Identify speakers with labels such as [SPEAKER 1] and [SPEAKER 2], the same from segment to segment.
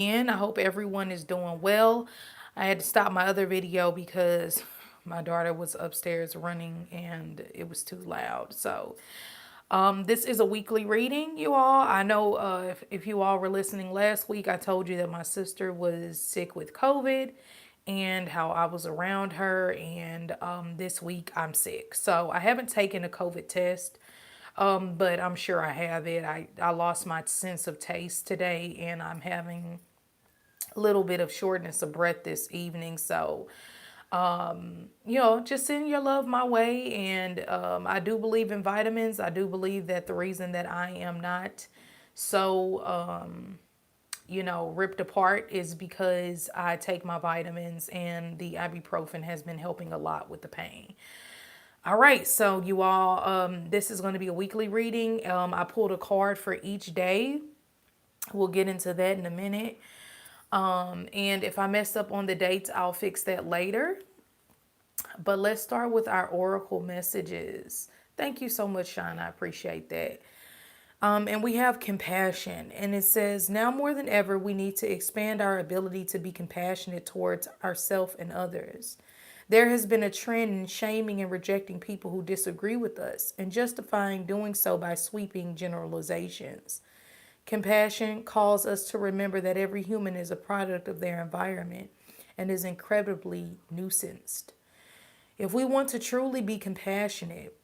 [SPEAKER 1] And I hope everyone is doing well. I had to stop my other video because my daughter was upstairs running and it was too loud. This is a weekly reading, you all. I know if you all were listening last week, I told you that my sister was sick with COVID and how I was around her. And this week I'm sick. So I haven't taken a COVID test, but I'm sure I have it. I lost my sense of taste today and I'm having a little bit of shortness of breath this evening. Just send your love my way. And I do believe in vitamins. I do believe that the reason that I am not so, ripped apart is because I take my vitamins and the ibuprofen has been helping a lot with the pain. All right, so you all, this is going to be a weekly reading. I pulled a card for each day. We'll get into that in a minute. And if I mess up on the dates, I'll fix that later. But let's start with our oracle messages. Thank you so much, Sean. I appreciate that. And we have compassion. And it says, now more than ever, we need to expand our ability to be compassionate towards ourselves and others. There has been a trend in shaming and rejecting people who disagree with us and justifying doing so by sweeping generalizations. Compassion calls us to remember that every human is a product of their environment and is incredibly nuanced. If we want to truly be compassionate,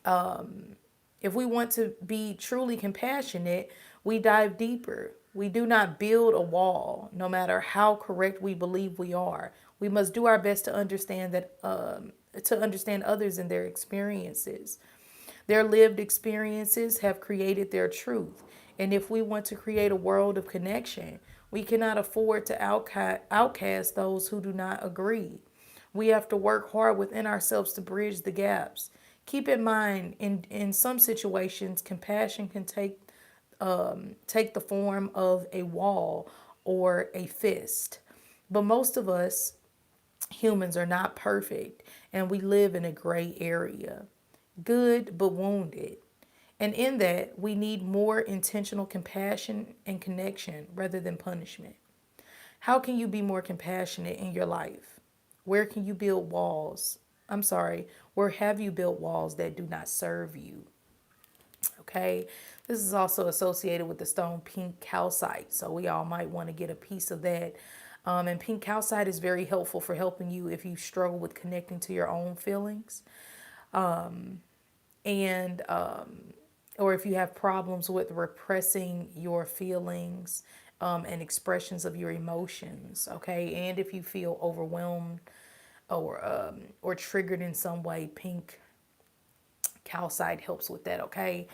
[SPEAKER 1] if we want to be truly compassionate, we dive deeper. We do not build a wall, no matter how correct we believe we are. We must do our best to understand others and their experiences. Their lived experiences have created their truth. And if we want to create a world of connection, we cannot afford to outcast those who do not agree. We have to work hard within ourselves to bridge the gaps. Keep in mind, in some situations, compassion can take the form of a wall or a fist. But most of us humans are not perfect, and we live in a gray area. Good but wounded. And in that, we need more intentional compassion and connection rather than punishment. How can you be more compassionate in your life? Where can you build walls? I'm sorry, where have you built walls that do not serve you? Okay, this is also associated with the stone pink calcite, so we all might want to get a piece of that. And pink calcite is very helpful for helping you if you struggle with connecting to your own feelings, and or if you have problems with repressing your feelings and expressions of your emotions. Okay, and if you feel overwhelmed or triggered in some way, pink calcite helps with that. Okay.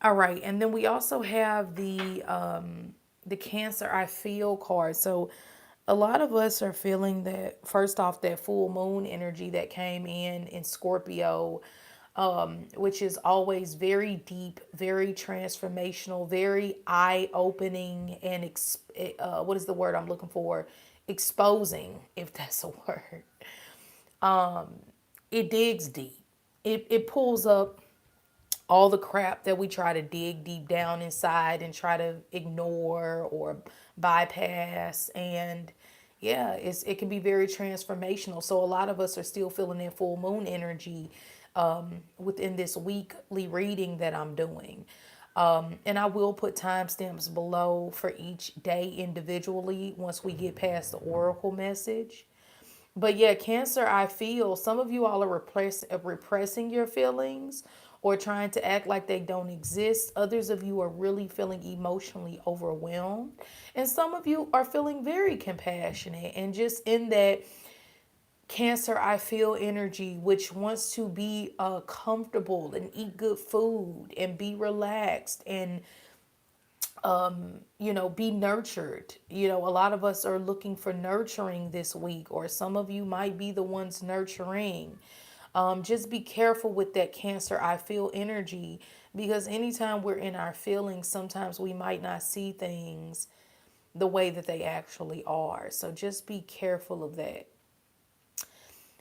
[SPEAKER 1] All right, and then we also have the Cancer I Feel card. So a lot of us are feeling that, first off, that full moon energy that came in Scorpio, which is always very deep, very transformational, very eye opening, and what is the word I'm looking for? Exposing, if that's a word. It digs deep. It pulls up all the crap that we try to dig deep down inside and try to ignore or bypass. And yeah, it can be very transformational. So a lot of us are still feeling that full moon energy within this weekly reading that I'm doing. And I will put timestamps below for each day individually once we get past the oracle message. But yeah, Cancer, I feel some of you all are repressing your feelings or trying to act like they don't exist. Others of you are really feeling emotionally overwhelmed. And some of you are feeling very compassionate and just in that Cancer, I feel energy, which wants to be comfortable and eat good food and be relaxed and be nurtured. A lot of us are looking for nurturing this week, or some of you might be the ones nurturing. Just be careful with that Cancer I feel energy, because anytime we're in our feelings, sometimes we might not see things the way that they actually are. So just be careful of that.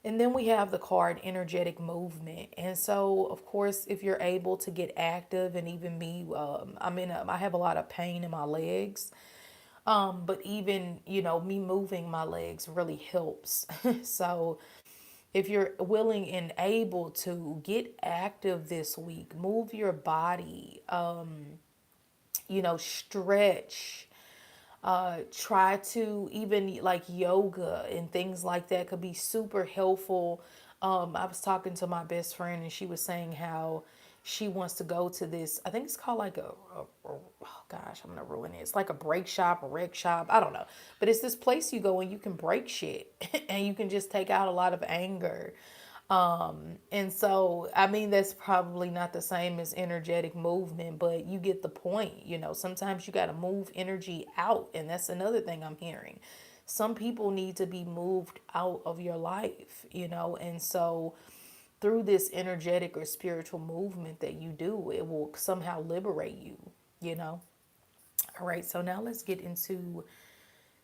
[SPEAKER 1] And then we have the card energetic movement. And so, of course, if you're able to get active, and even me, I have a lot of pain in my legs. But even, me moving my legs really helps. So if you're willing and able to get active this week, move your body, stretch, try to even like yoga and things like that could be super helpful. I was talking to my best friend and she was saying how she wants to go to this. I think it's called like oh gosh, I'm gonna ruin it. It's like a break shop, a wreck shop. I don't know, but it's this place you go and you can break shit and you can just take out a lot of anger. And so, I mean, that's probably not the same as energetic movement, but you get the point. Sometimes you got to move energy out. And that's another thing I'm hearing. Some people need to be moved out of your life, and so through this energetic or spiritual movement that you do, it will somehow liberate you. All right, so now let's get into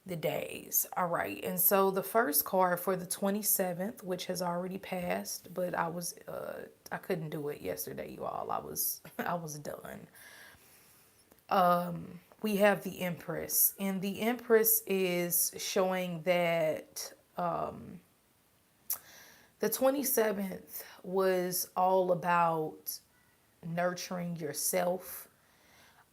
[SPEAKER 1] the days. All right. And so the first card for the 27th, which has already passed, but I couldn't do it yesterday, you all. I was done. We have the Empress, and the Empress is showing that the 27th was all about nurturing yourself.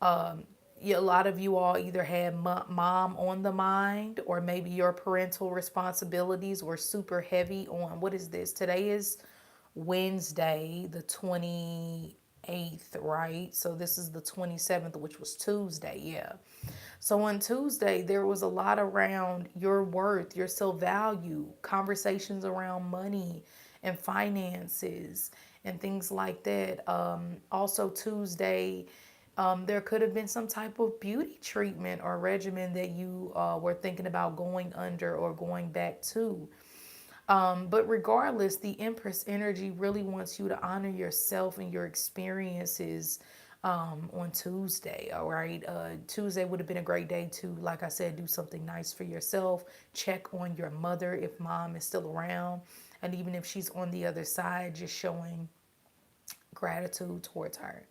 [SPEAKER 1] Yeah, a lot of you all either had mom on the mind, or maybe your parental responsibilities were super heavy on, what is this? Today is Wednesday, the 28th, right? So this is the 27th, which was Tuesday. Yeah. So on Tuesday, there was a lot around your worth, your self value, conversations around money and finances and things like that. Also, Tuesday, there could have been some type of beauty treatment or regimen that you were thinking about going under or going back to. But regardless, the Empress energy really wants you to honor yourself and your experiences on Tuesday. All right. Tuesday would have been a great day to, like I said, do something nice for yourself. Check on your mother if mom is still around. And even if she's on the other side, just showing gratitude towards her.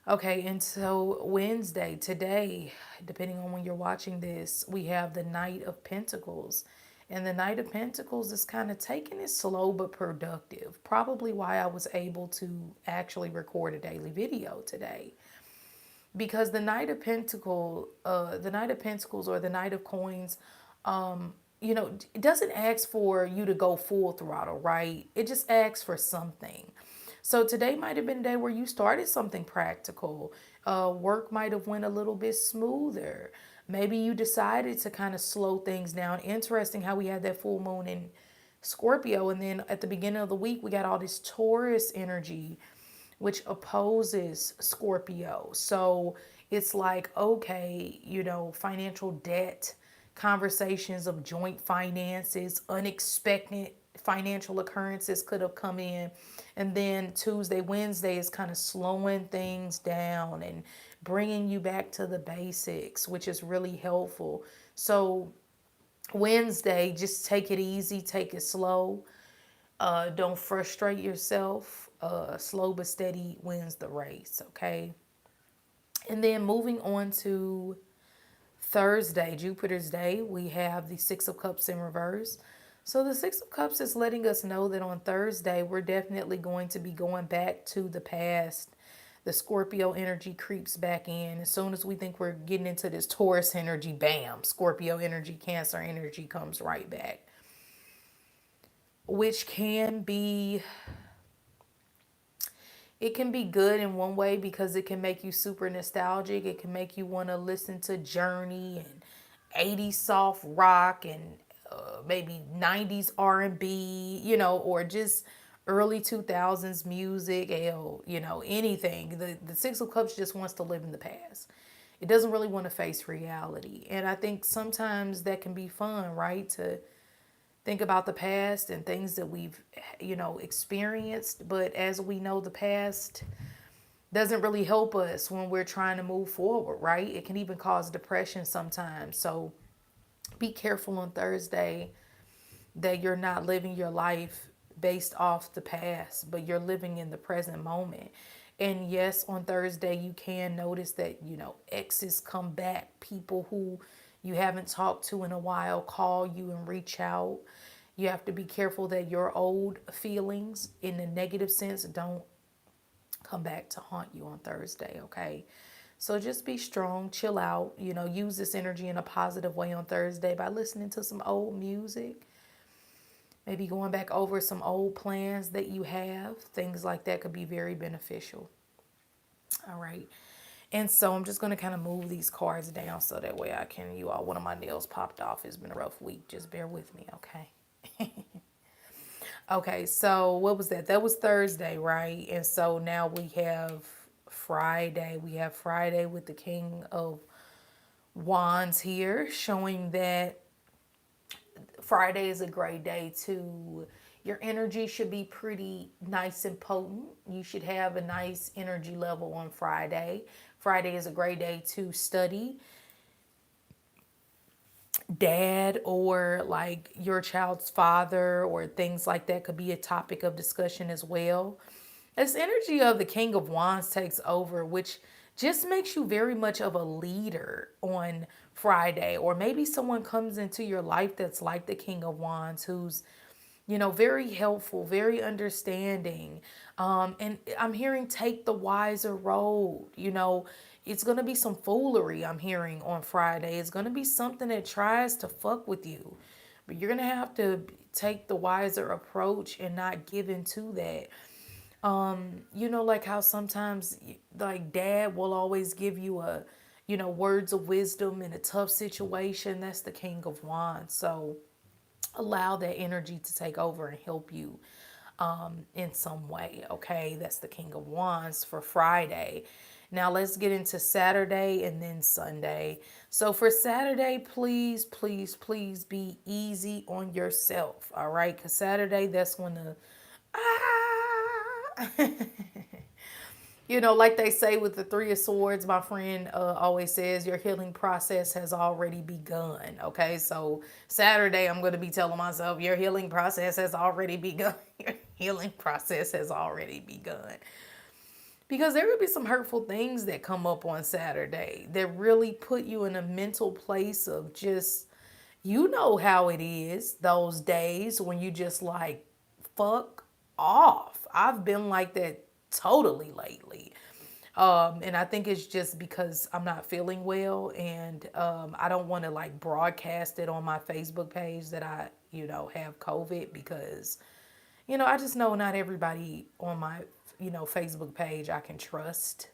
[SPEAKER 1] Okay, and so Wednesday, today, depending on when you're watching this, we have the Knight of Pentacles. And the Knight of Pentacles is kind of taking it slow but productive. Probably why I was able to actually record a daily video today. Because the Knight of Pentacles or the Knight of Coins, it doesn't ask for you to go full throttle, right? It just asks for something. So today might have been a day where you started something practical. Work might have went a little bit smoother. Maybe you decided to kind of slow things down. Interesting how we had that full moon in Scorpio, and then at the beginning of the week we got all this Taurus energy which opposes Scorpio. So it's like, okay, financial debt, conversations of joint finances, unexpected financial occurrences could have come in. And then Tuesday, Wednesday is kind of slowing things down and bringing you back to the basics, which is really helpful. So Wednesday, just take it easy, take it slow. Don't frustrate yourself. Slow but steady wins the race, okay? And then moving on to Thursday, Jupiter's day, we have the Six of Cups in reverse. So the Six of Cups is letting us know that on Thursday, we're definitely going to be going back to the past. The Scorpio energy creeps back in. As soon as we think we're getting into this Taurus energy, bam, Scorpio energy, Cancer energy comes right back, which it can be good in one way because it can make you super nostalgic. It can make you want to listen to Journey and 80s soft rock and maybe 90s R&B, or just early 2000s music, hell, anything. The Six of Cups just wants to live in the past. It doesn't really want to face reality. And I think sometimes that can be fun, right? To think about the past and things that we've experienced, but as we know, the past doesn't really help us when we're trying to move forward, right? It can even cause depression sometimes. So be careful on Thursday that you're not living your life based off the past, but you're living in the present moment. And yes, on Thursday, you can notice that, exes come back. People who you haven't talked to in a while call you and reach out. You have to be careful that your old feelings, in the negative sense, don't come back to haunt you on Thursday, okay? So just be strong, chill out, use this energy in a positive way on Thursday by listening to some old music, maybe going back over some old plans that you have. Things like that could be very beneficial. All right. And so I'm just going to kind of move these cards down so that way one of my nails popped off. It's been a rough week. Just bear with me, okay? Okay, so what was that? That was Thursday, right? And so now we have Friday. We have Friday with the King of Wands here, showing that Friday is a great day to, your energy should be pretty nice and potent. You should have a nice energy level on Friday. Friday is a great day to study. Dad or like your child's father or things like that could be a topic of discussion as well. This energy of the King of Wands takes over, which just makes you very much of a leader on Friday. Or maybe someone comes into your life that's like the King of Wands, who's, very helpful, very understanding. And I'm hearing take the wiser road. It's going to be some foolery I'm hearing on Friday. It's going to be something that tries to fuck with you. But you're going to have to take the wiser approach and not give into that. Like how sometimes like dad will always give you words of wisdom in a tough situation. That's the King of Wands. So allow that energy to take over and help you in some way. Okay, that's the King of Wands for Friday. Now let's get into Saturday and then Sunday. So for Saturday, please, please, please be easy on yourself. All right, because Saturday, that's when the like they say with the Three of Swords, my friend always says your healing process has already begun. Okay, so Saturday, I'm going to be telling myself your healing process has already begun. Your healing process has already begun. Because there could be some hurtful things that come up on Saturday that really put you in a mental place of just, how it is those days when you just like, fuck off. I've been like that totally lately. And I think it's just because I'm not feeling well and I don't want to like broadcast it on my Facebook page that I, have COVID because, I just know not everybody on my, Facebook page I can trust.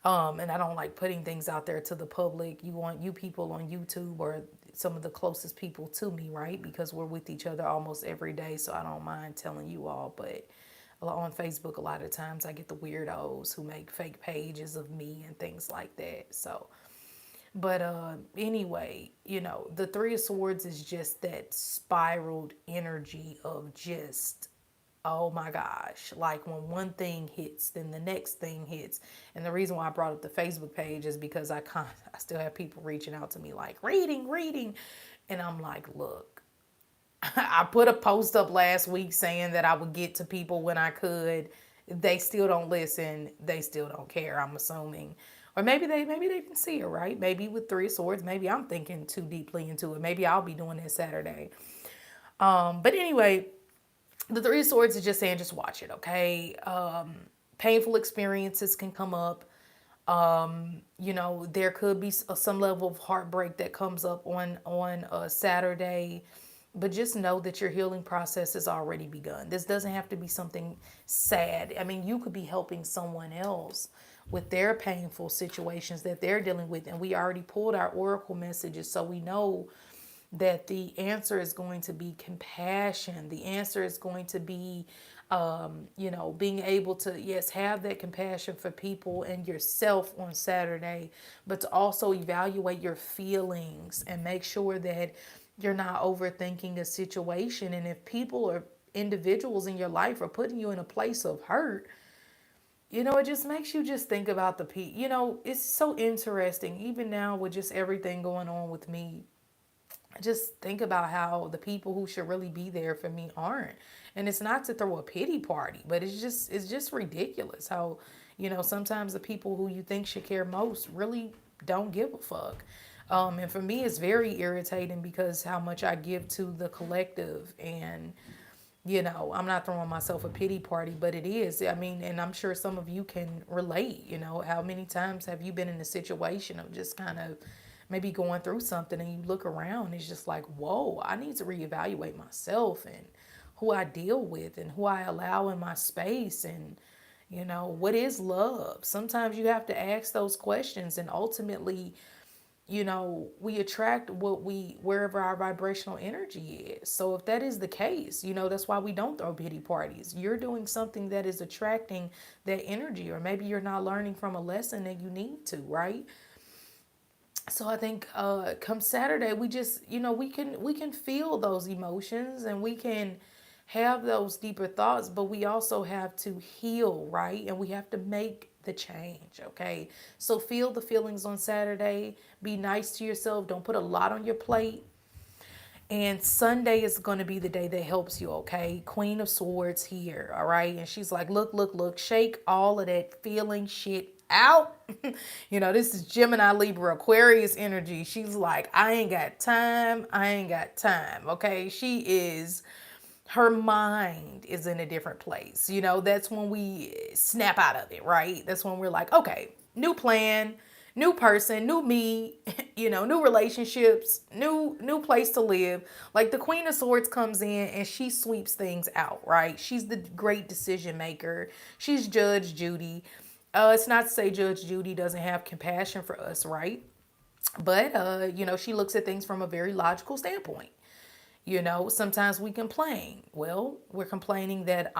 [SPEAKER 1] And I don't like putting things out there to the public. You people on YouTube or some of the closest people to me, right? Because we're with each other almost every day, so I don't mind telling you all. But on Facebook, a lot of times I get the weirdos who make fake pages of me and things like that. So, but anyway, the Three of Swords is just that spiraled energy of just, oh my gosh, like when one thing hits, then the next thing hits. And the reason why I brought up the Facebook page is because I still have people reaching out to me like, reading. And I'm like, look, I put a post up last week saying that I would get to people when I could. They still don't listen. They still don't care, I'm assuming. Or maybe they didn't see it, right? Maybe with Three of Swords, maybe I'm thinking too deeply into it. Maybe I'll be doing that Saturday. But anyway, the Three of Swords is just saying, just watch it, okay? Painful experiences can come up. There could be some level of heartbreak that comes up on a Saturday, but just know that your healing process has already begun. This doesn't have to be something sad. I mean, you could be helping someone else with their painful situations that they're dealing with, and we already pulled our oracle messages, so we know that the answer is going to be compassion. The answer is going to be, being able to, yes, have that compassion for people and yourself on Saturday, but to also evaluate your feelings and make sure that you're not overthinking a situation. And if people or individuals in your life are putting you in a place of hurt, it just makes you just think about the people. It's so interesting, even now with just everything going on with me I just think about how the people who should really be there for me aren't. And it's not to throw a pity party, but it's just ridiculous how, sometimes the people who you think should care most really don't give a fuck. And for me, it's very irritating because how much I give to the collective. And I'm not throwing myself a pity party, but it is. I mean, and I'm sure some of you can relate. How many times have you been in a situation of just kind of maybe going through something and you look around, it's just like, whoa, I need to reevaluate myself and who I deal with and who I allow in my space, and what is love? Sometimes you have to ask those questions, and ultimately, we attract wherever our vibrational energy is. So if that is the case, that's why we don't throw pity parties. You're doing something that is attracting that energy, or maybe you're not learning from a lesson that you need to, right? So I think come Saturday, we just, we can feel those emotions, and we can have those deeper thoughts, but we also have to heal, right? And we have to make the change, okay? So feel the feelings on Saturday. Be nice to yourself. Don't put a lot on your plate. And Sunday is going to be the day that helps you, okay? Queen of Swords here, all right? And she's like, look, look, look, shake all of that feeling shit out. This is Gemini, Libra, Aquarius energy. She's like, I ain't got time. I ain't got time, okay? Her mind is in a different place. That's when we snap out of it, right? That's when we're like, okay, new plan, new person, new me, new relationships, new place to live. Like the Queen of Swords comes in and she sweeps things out, right? She's the great decision maker. She's Judge Judy. It's not to say Judge Judy doesn't have compassion for us, right? But she looks at things from a very logical standpoint. Sometimes we complain. Well, we're complaining that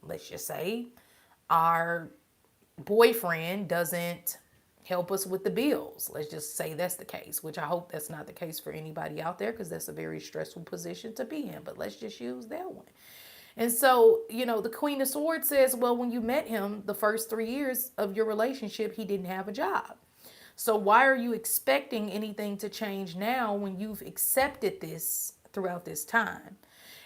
[SPEAKER 1] let's just say, our boyfriend doesn't help us with the bills. Let's just say that's the case, which I hope that's not the case for anybody out there, because that's a very stressful position to be in. But let's just use that one. And so, the Queen of Swords says, well, when you met him, the first 3 years of your relationship, he didn't have a job. So why are you expecting anything to change now when you've accepted this throughout this time?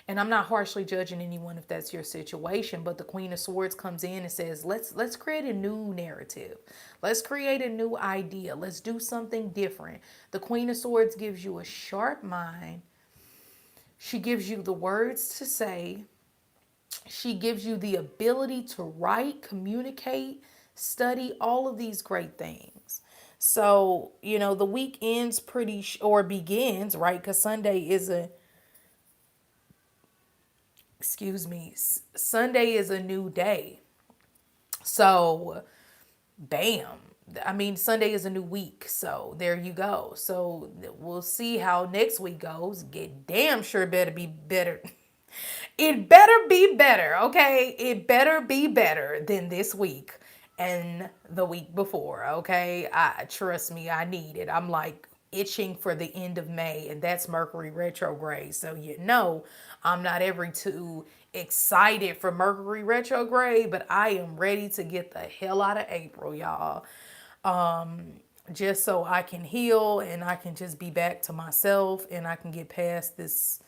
[SPEAKER 1] And I'm not harshly judging anyone if that's your situation, but the Queen of Swords comes in and says, let's create a new narrative. Let's create a new idea. Let's do something different. The Queen of Swords gives you a sharp mind. She gives you the words to say. She gives you the ability to write, communicate, study, all of these great things. So, the week ends or begins, right? Because Sunday is a new day. So, bam. I mean, Sunday is a new week. So, there you go. So, we'll see how next week goes. Get damn sure better be better. It better be better, okay? It better be better than this week and the week before, okay? Trust me, I need it. I'm like itching for the end of May, and that's Mercury retrograde. So I'm not ever too excited for Mercury retrograde, but I am ready to get the hell out of April, y'all. Just so I can heal and I can just be back to myself and I can get past this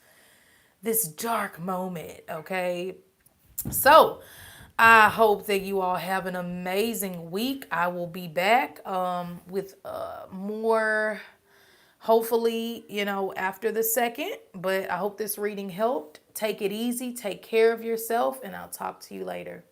[SPEAKER 1] dark moment, okay? So, I hope that you all have an amazing week. I will be back with more, hopefully, after the 2nd. But I hope this reading helped. Take it easy, take care of yourself, and I'll talk to you later.